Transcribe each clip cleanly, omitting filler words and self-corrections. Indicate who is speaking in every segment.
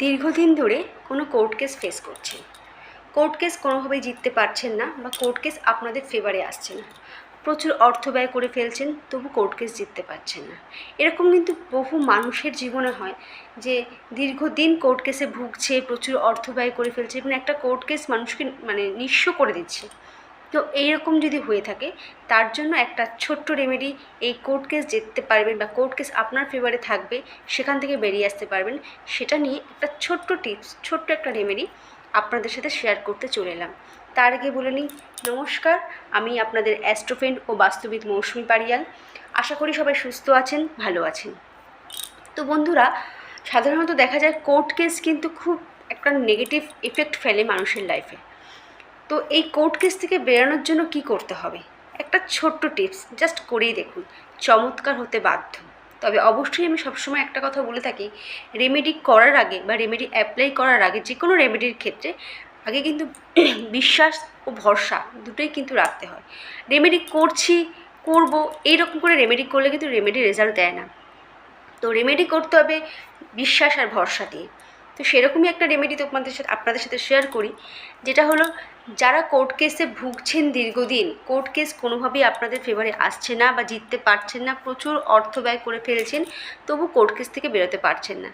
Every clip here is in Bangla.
Speaker 1: দীর্ঘদিন ধরে কোনো কোর্ট কেস ফেস করছেন, কোর্ট কেস কোনোভাবেই জিততে পারছেন না বা কোর্ট কেস আপনাদের ফেভারে আসছে না, প্রচুর অর্থ ব্যয় করে ফেলছেন তবু কোর্ট কেস জিততে পারছেন না। এরকম কিন্তু বহু মানুষের জীবনে হয় যে দীর্ঘদিন কোর্ট কেসে ভুগছে, প্রচুর অর্থ ব্যয় করে ফেলছে এবং একটা কোর্ট কেস মানুষকে নিঃস্ব করে দিচ্ছে। তো এইরকম যদি হয়ে থাকে তার জন্য একটা ছোট্ট রেমেডি, এই কোর্ট কেস জিততে পারবেন বা কোর্ট কেস আপনার ফেভারে থাকবে, সেখান থেকে বেরিয়ে আসতে পারবেন, সেটা নিয়ে একটা ছোট্ট টিপস, ছোট্ট একটা রেমেডি আপনাদের সাথে শেয়ার করতে চলে এলাম। তার আগে বলে নিই, নমস্কার, আমি আপনাদের অ্যাস্ট্রোফ্রেন্ড ও বাস্তুবিদ মৌসুমি পারিয়াল। আশা করি সবাই সুস্থ আছেন, ভালো আছেন। তো বন্ধুরা, সাধারণত দেখা যায় কোর্ট কেস কিন্তু খুব একটা নেগেটিভ এফেক্ট ফেলে মানুষের লাইফে। তো এই কোর্ট কেস থেকে বেরোনোর জন্য কি করতে হবে, একটা ছোট্ট টিপস জাস্ট করেই দেখুন, চমৎকার হতে বাধ্য। তবে অবশ্যই আমি সবসময় একটা কথা বলে থাকি, রেমেডি করার আগে বা রেমেডি অ্যাপ্লাই করার আগে যে কোনো রেমেডির ক্ষেত্রে আগে কিন্তু বিশ্বাস ও ভরসা দুটোই কিন্তু রাখতে হয়। রেমেডি করব এইরকম করে রেমেডি করলে কিন্তু রেমেডি রেজাল্ট দেয় না। তো রেমেডি করতে হবে বিশ্বাস আর ভরসা দিয়ে। তো সেরকমই একটা রেমেডি তো আপনাদের সাথে শেয়ার করি, যেটা হলো, যারা কোর্ট কেসে ভুগছেন দীর্ঘদিন, কোর্ট কেস কোনোভাবেই আপনাদের ফেভারে আসছে না বা জিততে পারছেন না, প্রচুর অর্থ ব্যয় করে ফেলেছেন তবু কোর্ট কেস থেকে বেরোতে পারছেন না,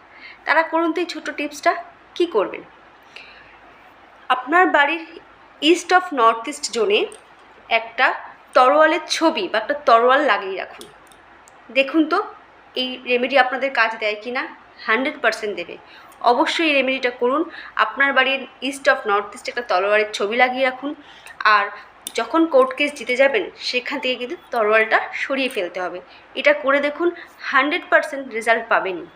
Speaker 1: তারা করুন তো এই ছোট্ট টিপসটা। কী করবেন, আপনার বাড়ির ইস্ট অফ নর্থ ইস্ট জোনে একটা তরোয়ালের ছবি বা একটা তরোয়াল লাগিয়ে রাখুন। দেখুন তো এই রেমেডি আপনাদের কাজ দেয় কি না। 100% দেবে। অবশ্যই এই রেমেডিটা করুন। আপনার বাড়ির ইস্ট অফ নর্থ ইস্টে একটা তলোয়ারের ছবি লাগিয়ে রাখুন, আর যখন কোর্ট কেস জিতে যাবেন সেখান থেকে কিন্তু তরোয়ালটা সরিয়ে ফেলতে হবে। এটা করে দেখুন, 100% রেজাল্ট পাবেনই।